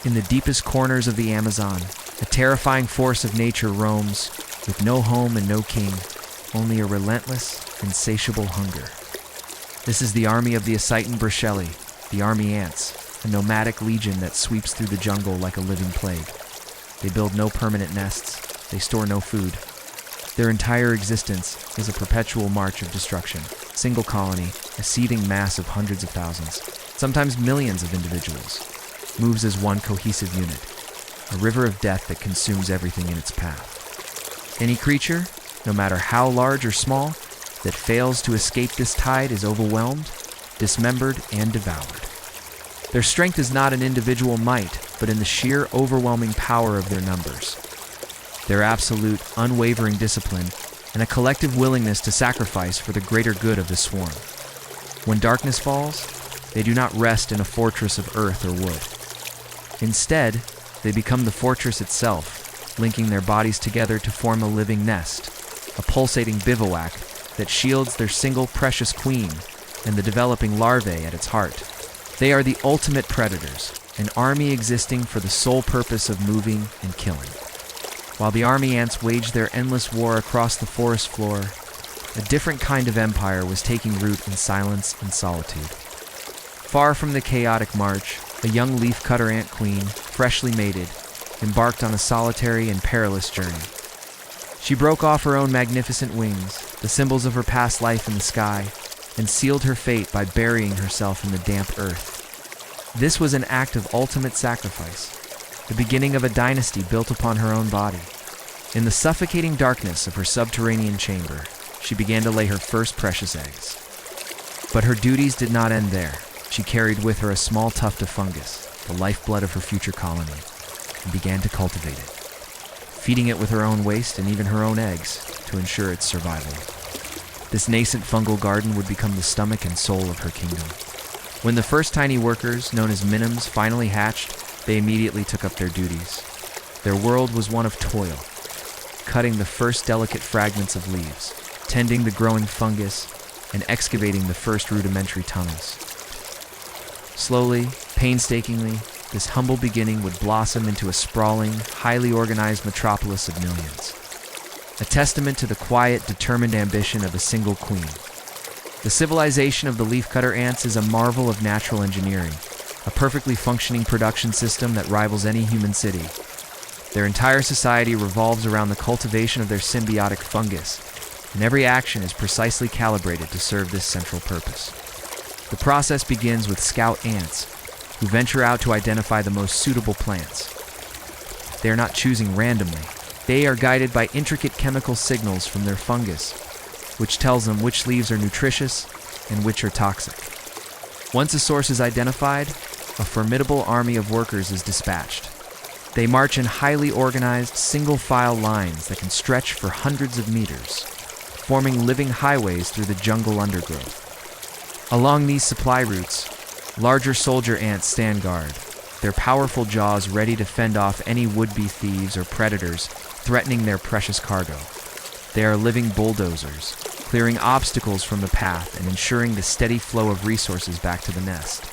In the deepest corners of the Amazon, a terrifying force of nature roams, with no home and no king, only a relentless, insatiable hunger. This is the army of the Ascitan Brachelli, the army ants, a nomadic legion that sweeps through the jungle like a living plague. They build no permanent nests, they store no food. Their entire existence is a perpetual march of destruction. Single colony, a seething mass of hundreds of thousands, sometimes millions of individuals, moves as one cohesive unit, a river of death that consumes everything in its path. Any creature, no matter how large or small, that fails to escape this tide is overwhelmed, dismembered, and devoured. Their strength is not in individual might, but in the sheer, overwhelming power of their numbers. Their absolute, unwavering discipline, and a collective willingness to sacrifice for the greater good of the swarm. When darkness falls, they do not rest in a fortress of earth or wood. Instead, they become the fortress itself, linking their bodies together to form a living nest, a pulsating bivouac that shields their single precious queen and the developing larvae at its heart. They are the ultimate predators, an army existing for the sole purpose of moving and killing. While the army ants waged their endless war across the forest floor, a different kind of empire was taking root in silence and solitude. Far from the chaotic march, a young leafcutter ant queen, freshly mated, embarked on a solitary and perilous journey. She broke off her own magnificent wings, the symbols of her past life in the sky, and sealed her fate by burying herself in the damp earth. This was an act of ultimate sacrifice, the beginning of a dynasty built upon her own body. In the suffocating darkness of her subterranean chamber, she began to lay her first precious eggs. But her duties did not end there. She carried with her a small tuft of fungus, the lifeblood of her future colony, and began to cultivate it, feeding it with her own waste and even her own eggs to ensure its survival. This nascent fungal garden would become the stomach and soul of her kingdom. When the first tiny workers, known as minims, finally hatched, they immediately took up their duties. Their world was one of toil, cutting the first delicate fragments of leaves, tending the growing fungus, and excavating the first rudimentary tunnels. Slowly, painstakingly, this humble beginning would blossom into a sprawling, highly organized metropolis of millions, a testament to the quiet, determined ambition of a single queen. The civilization of the leafcutter ants is a marvel of natural engineering, a perfectly functioning production system that rivals any human city. Their entire society revolves around the cultivation of their symbiotic fungus, and every action is precisely calibrated to serve this central purpose. The process begins with scout ants, who venture out to identify the most suitable plants. They are not choosing randomly. They are guided by intricate chemical signals from their fungus, which tells them which leaves are nutritious and which are toxic. Once a source is identified, a formidable army of workers is dispatched. They march in highly organized, single-file lines that can stretch for hundreds of meters, forming living highways through the jungle undergrowth. Along these supply routes, larger soldier ants stand guard, their powerful jaws ready to fend off any would-be thieves or predators threatening their precious cargo. They are living bulldozers, clearing obstacles from the path and ensuring the steady flow of resources back to the nest.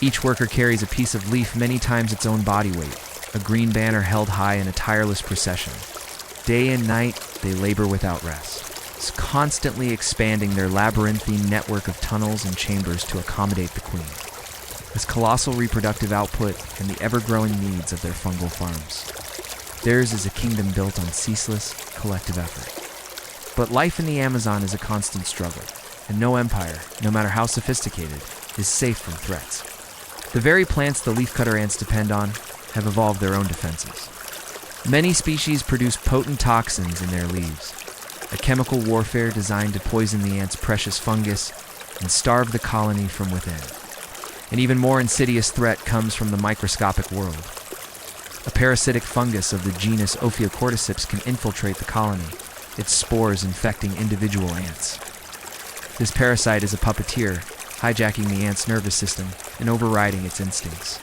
Each worker carries a piece of leaf many times its own body weight, a green banner held high in a tireless procession. Day and night, they labor without rest, constantly expanding their labyrinthine network of tunnels and chambers to accommodate the queen, this colossal reproductive output and the ever-growing needs of their fungal farms. Theirs is a kingdom built on ceaseless, collective effort. But life in the Amazon is a constant struggle, and no empire, no matter how sophisticated, is safe from threats. The very plants the leafcutter ants depend on have evolved their own defenses. Many species produce potent toxins in their leaves, a chemical warfare designed to poison the ant's precious fungus and starve the colony from within. An even more insidious threat comes from the microscopic world. A parasitic fungus of the genus Ophiocordyceps can infiltrate the colony, its spores infecting individual ants. This parasite is a puppeteer, hijacking the ant's nervous system and overriding its instincts.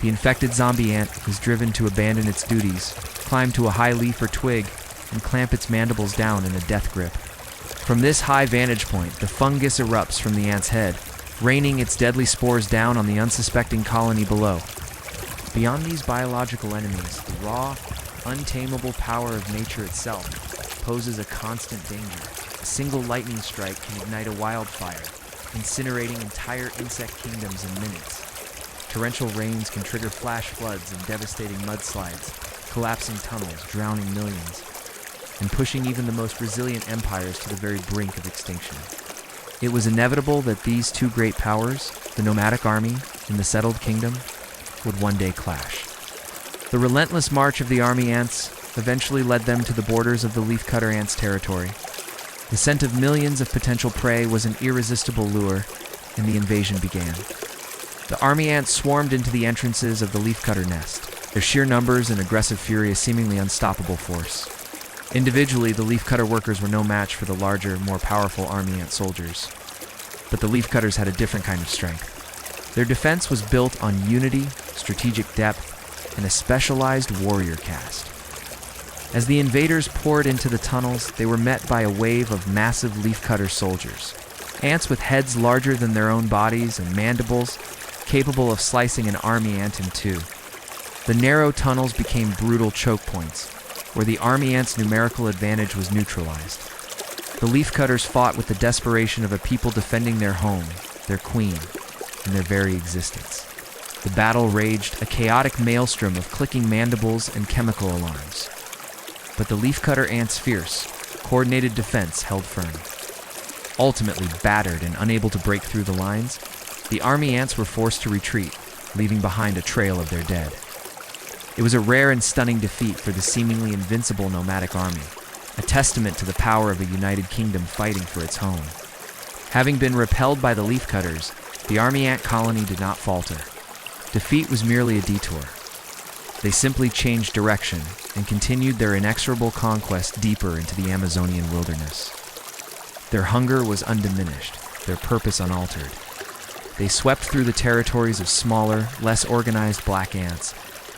The infected zombie ant is driven to abandon its duties, climb to a high leaf or twig, and clamp its mandibles down in a death grip. From this high vantage point, the fungus erupts from the ant's head, raining its deadly spores down on the unsuspecting colony below. Beyond these biological enemies, the raw, untamable power of nature itself poses a constant danger. A single lightning strike can ignite a wildfire, incinerating entire insect kingdoms in minutes. Torrential rains can trigger flash floods and devastating mudslides, collapsing tunnels, drowning millions, and pushing even the most resilient empires to the very brink of extinction. It was inevitable that these two great powers, the nomadic army and the settled kingdom, would one day clash. The relentless march of the army ants eventually led them to the borders of the leafcutter ants' territory. The scent of millions of potential prey was an irresistible lure, and the invasion began. The army ants swarmed into the entrances of the leafcutter nest, their sheer numbers and aggressive fury a seemingly unstoppable force. Individually, the leafcutter workers were no match for the larger, more powerful army ant soldiers. But the leafcutters had a different kind of strength. Their defense was built on unity, strategic depth, and a specialized warrior caste. As the invaders poured into the tunnels, they were met by a wave of massive leafcutter soldiers. Ants with heads larger than their own bodies and mandibles, capable of slicing an army ant in two. The narrow tunnels became brutal choke points, where the army ant's numerical advantage was neutralized. The leafcutters fought with the desperation of a people defending their home, their queen, and their very existence. The battle raged, a chaotic maelstrom of clicking mandibles and chemical alarms. But the leafcutter ants' fierce, coordinated defense held firm. Ultimately battered and unable to break through the lines, the army ants were forced to retreat, leaving behind a trail of their dead. It was a rare and stunning defeat for the seemingly invincible nomadic army, a testament to the power of a united kingdom fighting for its home. Having been repelled by the leafcutters, the army ant colony did not falter. Defeat was merely a detour. They simply changed direction and continued their inexorable conquest deeper into the Amazonian wilderness. Their hunger was undiminished, their purpose unaltered. They swept through the territories of smaller, less organized black ants,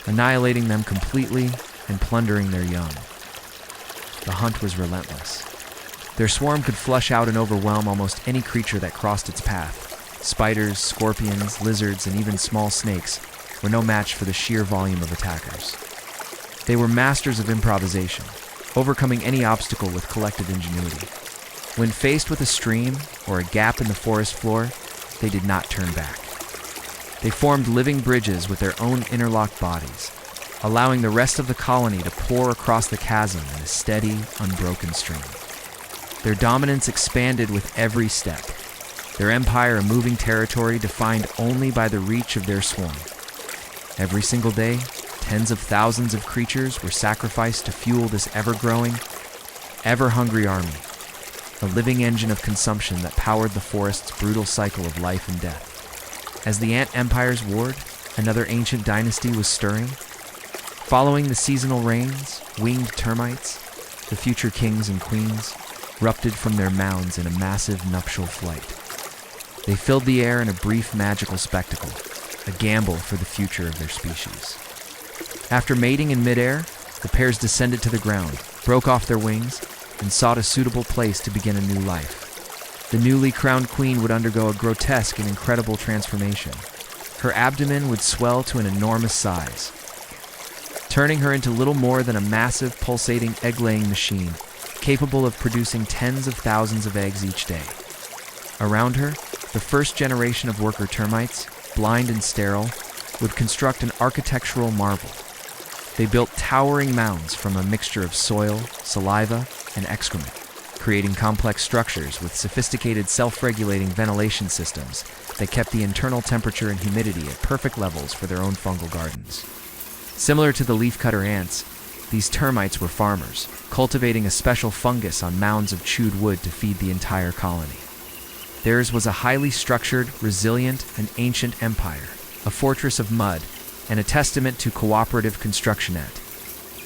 annihilating them completely and plundering their young. The hunt was relentless. Their swarm could flush out and overwhelm almost any creature that crossed its path. Spiders, scorpions, lizards, and even small snakes were no match for the sheer volume of attackers. They were masters of improvisation, overcoming any obstacle with collective ingenuity. When faced with a stream or a gap in the forest floor, they did not turn back. They formed living bridges with their own interlocked bodies, allowing the rest of the colony to pour across the chasm in a steady, unbroken stream. Their dominance expanded with every step, their empire a moving territory defined only by the reach of their swarm. Every single day, tens of thousands of creatures were sacrificed to fuel this ever-growing, ever-hungry army, a living engine of consumption that powered the forest's brutal cycle of life and death. As the ant empire's warred, another ancient dynasty was stirring. Following the seasonal rains, winged termites, the future kings and queens, erupted from their mounds in a massive nuptial flight. They filled the air in a brief magical spectacle, a gamble for the future of their species. After mating in midair, the pairs descended to the ground, broke off their wings, and sought a suitable place to begin a new life. The newly crowned queen would undergo a grotesque and incredible transformation. Her abdomen would swell to an enormous size, turning her into little more than a massive, pulsating egg-laying machine, capable of producing tens of thousands of eggs each day. Around her, the first generation of worker termites, blind and sterile, would construct an architectural marvel. They built towering mounds from a mixture of soil, saliva, and excrement, creating complex structures with sophisticated self-regulating ventilation systems that kept the internal temperature and humidity at perfect levels for their own fungal gardens. Similar to the leafcutter ants, these termites were farmers, cultivating a special fungus on mounds of chewed wood to feed the entire colony. Theirs was a highly structured, resilient, and ancient empire, a fortress of mud, and a testament to cooperative construction ant.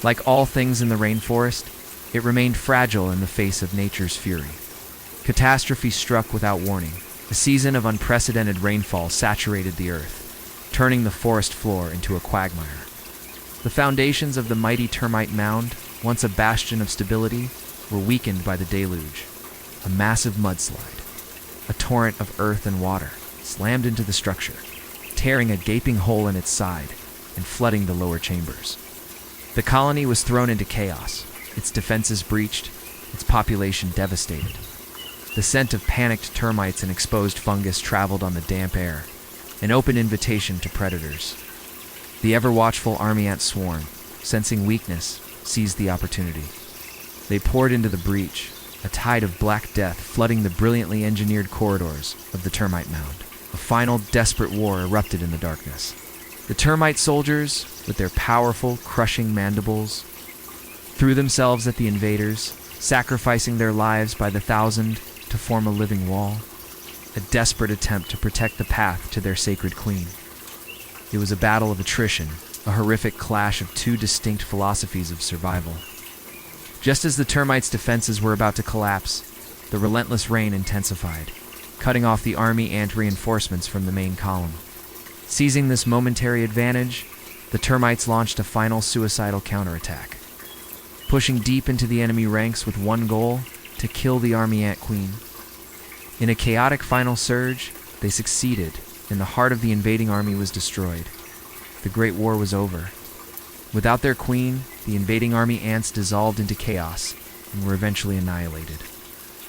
Like all things in the rainforest, it remained fragile in the face of nature's fury. Catastrophe struck without warning. A season of unprecedented rainfall saturated the earth, turning the forest floor into a quagmire. The foundations of the mighty termite mound, once a bastion of stability, were weakened by the deluge. A massive mudslide, a torrent of earth and water, slammed into the structure, tearing a gaping hole in its side and flooding the lower chambers. The colony was thrown into chaos, its defenses breached, its population devastated. The scent of panicked termites and exposed fungus traveled on the damp air, an open invitation to predators. The ever-watchful army ant swarm, sensing weakness, seized the opportunity. They poured into the breach, a tide of black death flooding the brilliantly engineered corridors of the termite mound. A final, desperate war erupted in the darkness. The termite soldiers, with their powerful, crushing mandibles, threw themselves at the invaders, sacrificing their lives by the thousand to form a living wall, a desperate attempt to protect the path to their sacred queen. It was a battle of attrition, a horrific clash of two distinct philosophies of survival. Just as the termites' defenses were about to collapse, the relentless rain intensified, cutting off the army ant reinforcements from the main column. Seizing this momentary advantage, the termites launched a final suicidal counterattack, pushing deep into the enemy ranks with one goal: to kill the army ant queen. In a chaotic final surge, they succeeded, and the heart of the invading army was destroyed. The Great War was over. Without their queen, the invading army ants dissolved into chaos and were eventually annihilated.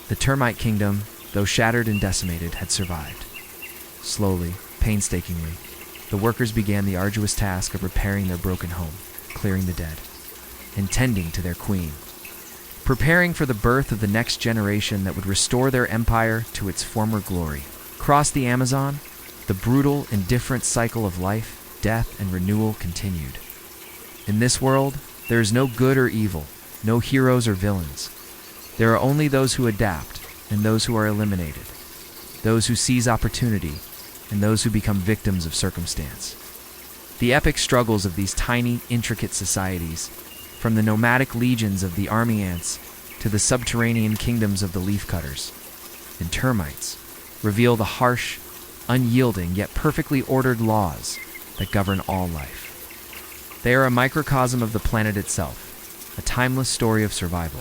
The termite kingdom, though shattered and decimated, had survived. Slowly, painstakingly, the workers began the arduous task of repairing their broken home, clearing the dead, and tending to their queen, preparing for the birth of the next generation that would restore their empire to its former glory. Across the Amazon, the brutal, indifferent cycle of life, death, and renewal continued. In this world, there is no good or evil, no heroes or villains. There are only those who adapt and those who are eliminated, those who seize opportunity and those who become victims of circumstance. The epic struggles of these tiny, intricate societies, from the nomadic legions of the army ants to the subterranean kingdoms of the leafcutters and termites, reveal the harsh, unyielding, yet perfectly ordered laws that govern all life. They are a microcosm of the planet itself, a timeless story of survival,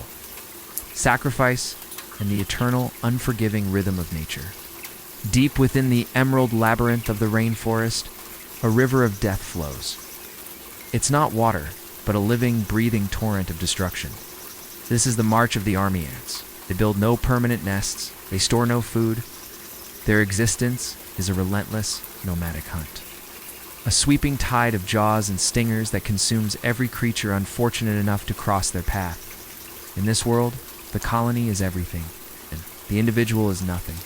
sacrifice, and the eternal, unforgiving rhythm of nature. Deep within the emerald labyrinth of the rainforest, a river of death flows. It's not water, but a living, breathing torrent of destruction. This is the march of the army ants. They build no permanent nests, they store no food. Their existence is a relentless, nomadic hunt. A sweeping tide of jaws and stingers that consumes every creature unfortunate enough to cross their path. In this world, the colony is everything, and the individual is nothing.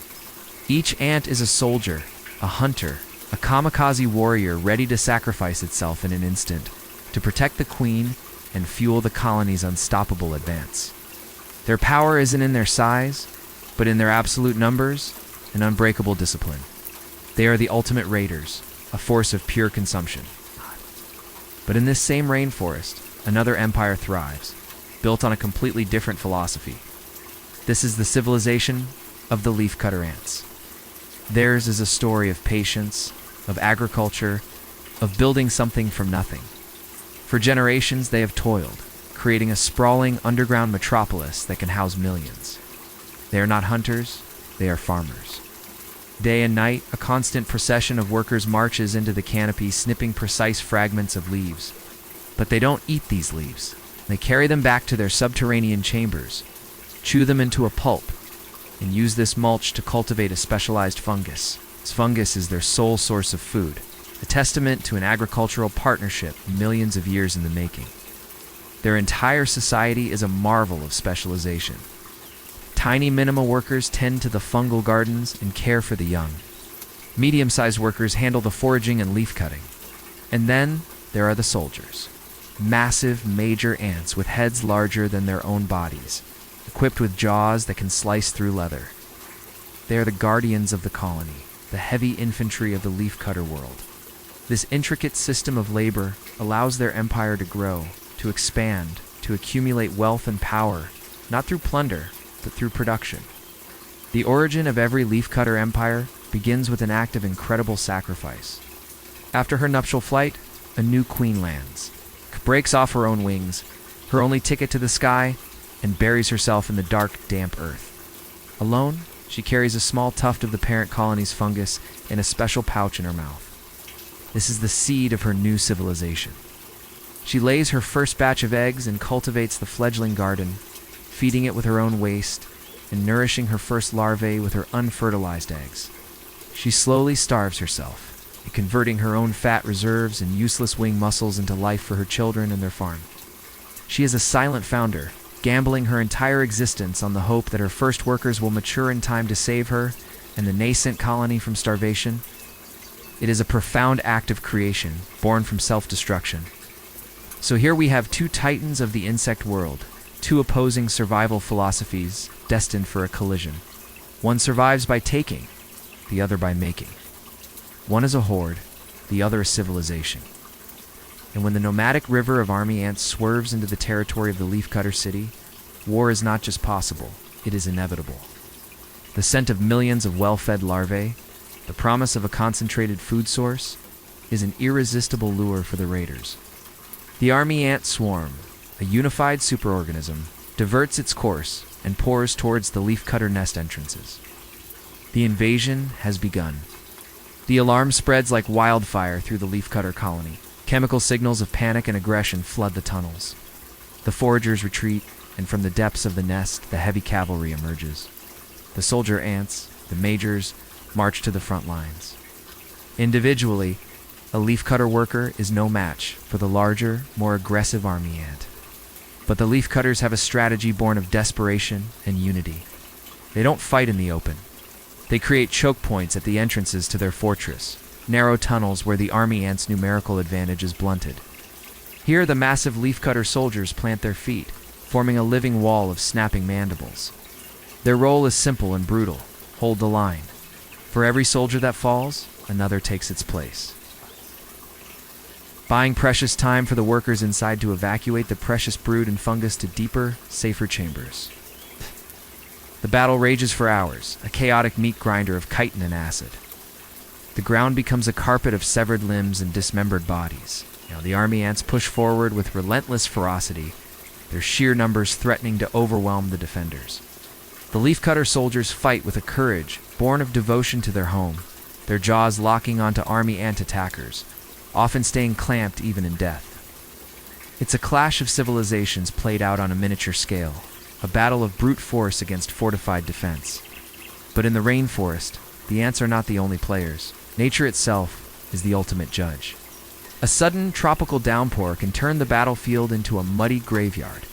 Each ant is a soldier, a hunter, a kamikaze warrior ready to sacrifice itself in an instant to protect the queen and fuel the colony's unstoppable advance. Their power isn't in their size, but in their absolute numbers and unbreakable discipline. They are the ultimate raiders, a force of pure consumption. But in this same rainforest, another empire thrives, built on a completely different philosophy. This is the civilization of the leafcutter ants. Theirs is a story of patience, of agriculture, of building something from nothing. For generations, they have toiled, creating a sprawling underground metropolis that can house millions. They are not hunters, they are farmers. Day and night, a constant procession of workers marches into the canopy, snipping precise fragments of leaves. But they don't eat these leaves. They carry them back to their subterranean chambers, chew them into a pulp, and use this mulch to cultivate a specialized fungus. This fungus is their sole source of food, a testament to an agricultural partnership millions of years in the making. Their entire society is a marvel of specialization. Tiny minima workers tend to the fungal gardens and care for the young. Medium-sized workers handle the foraging and leaf cutting. And then there are the soldiers. Massive, major ants with heads larger than their own bodies, equipped with jaws that can slice through leather. They are the guardians of the colony, the heavy infantry of the leafcutter world. This intricate system of labor allows their empire to grow, to expand, to accumulate wealth and power, not through plunder, but through production. The origin of every leafcutter empire begins with an act of incredible sacrifice. After her nuptial flight, a new queen lands, breaks off her own wings, her only ticket to the sky, and buries herself in the dark, damp earth. Alone, she carries a small tuft of the parent colony's fungus in a special pouch in her mouth. This is the seed of her new civilization. She lays her first batch of eggs and cultivates the fledgling garden, feeding it with her own waste and nourishing her first larvae with her unfertilized eggs. She slowly starves herself, converting her own fat reserves and useless wing muscles into life for her children and their farm. She is a silent founder, gambling her entire existence on the hope that her first workers will mature in time to save her and the nascent colony from starvation. It is a profound act of creation, born from self-destruction. So here we have two titans of the insect world, two opposing survival philosophies destined for a collision. One survives by taking, the other by making. One is a horde, the other a civilization. And when the nomadic river of army ants swerves into the territory of the leafcutter city, war is not just possible, it is inevitable. The scent of millions of well-fed larvae, the promise of a concentrated food source, is an irresistible lure for the raiders. The army ant swarm, a unified superorganism, diverts its course and pours towards the leafcutter nest entrances. The invasion has begun. The alarm spreads like wildfire through the leafcutter colony. Chemical signals of panic and aggression flood the tunnels. The foragers retreat, and from the depths of the nest, the heavy cavalry emerges. The soldier ants, the majors, march to the front lines. Individually, a leafcutter worker is no match for the larger, more aggressive army ant. But the leafcutters have a strategy born of desperation and unity. They don't fight in the open. They create choke points at the entrances to their fortress, narrow tunnels where the army ant's numerical advantage is blunted. Here, the massive leafcutter soldiers plant their feet, forming a living wall of snapping mandibles. Their role is simple and brutal: hold the line. For every soldier that falls, another takes its place. Buying precious time for the workers inside to evacuate the precious brood and fungus to deeper, safer chambers. The battle rages for hours, a chaotic meat grinder of chitin and acid. The ground becomes a carpet of severed limbs and dismembered bodies. Now the army ants push forward with relentless ferocity, their sheer numbers threatening to overwhelm the defenders. The leafcutter soldiers fight with a courage born of devotion to their home, their jaws locking onto army ant attackers, often staying clamped even in death. It's a clash of civilizations played out on a miniature scale, a battle of brute force against fortified defense. But in the rainforest, the ants are not the only players. Nature itself is the ultimate judge. A sudden tropical downpour can turn the battlefield into a muddy graveyard,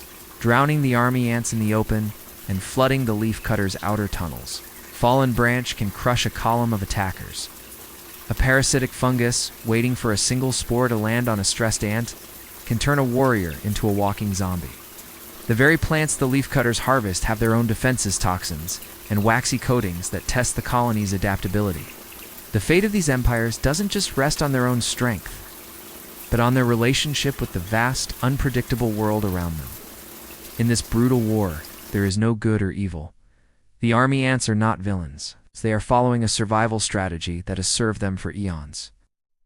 drowning the army ants in the open and flooding the leafcutter's outer tunnels. Fallen branch can crush a column of attackers. A parasitic fungus, waiting for a single spore to land on a stressed ant, can turn a warrior into a walking zombie. The very plants the leafcutters harvest have their own defenses, toxins, and waxy coatings that test the colony's adaptability. The fate of these empires doesn't just rest on their own strength, but on their relationship with the vast, unpredictable world around them. In this brutal war, there is no good or evil. The army ants are not villains. They are following a survival strategy that has served them for eons.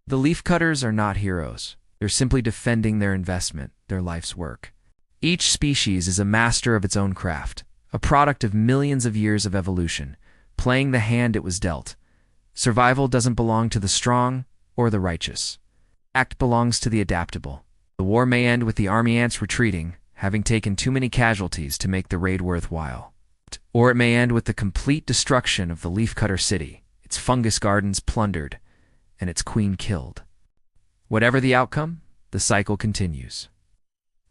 The leafcutters are not heroes. They're simply defending their investment, their life's work. Each species is a master of its own craft, a product of millions of years of evolution, playing the hand it was dealt. Survival doesn't belong to the strong or the righteous. Act belongs to the adaptable. The war may end with the army ants retreating, having taken too many casualties to make the raid worthwhile. Or it may end with the complete destruction of the leafcutter city, its fungus gardens plundered, and its queen killed. Whatever the outcome, the cycle continues.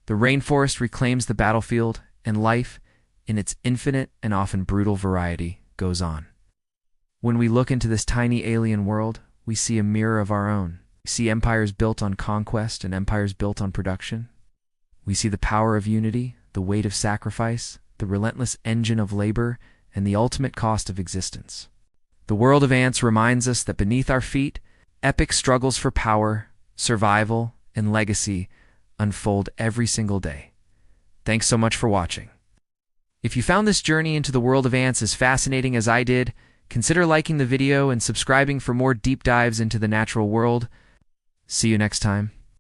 The rainforest reclaims the battlefield, and life, in its infinite and often brutal variety, goes on. When we look into this tiny alien world, we see a mirror of our own. We see empires built on conquest and empires built on production. We see the power of unity, the weight of sacrifice, the relentless engine of labor, and the ultimate cost of existence. The world of ants reminds us that beneath our feet, epic struggles for power, survival, and legacy unfold every single day. Thanks so much for watching. If you found this journey into the world of ants as fascinating as I did, consider liking the video and subscribing for more deep dives into the natural world. See you next time.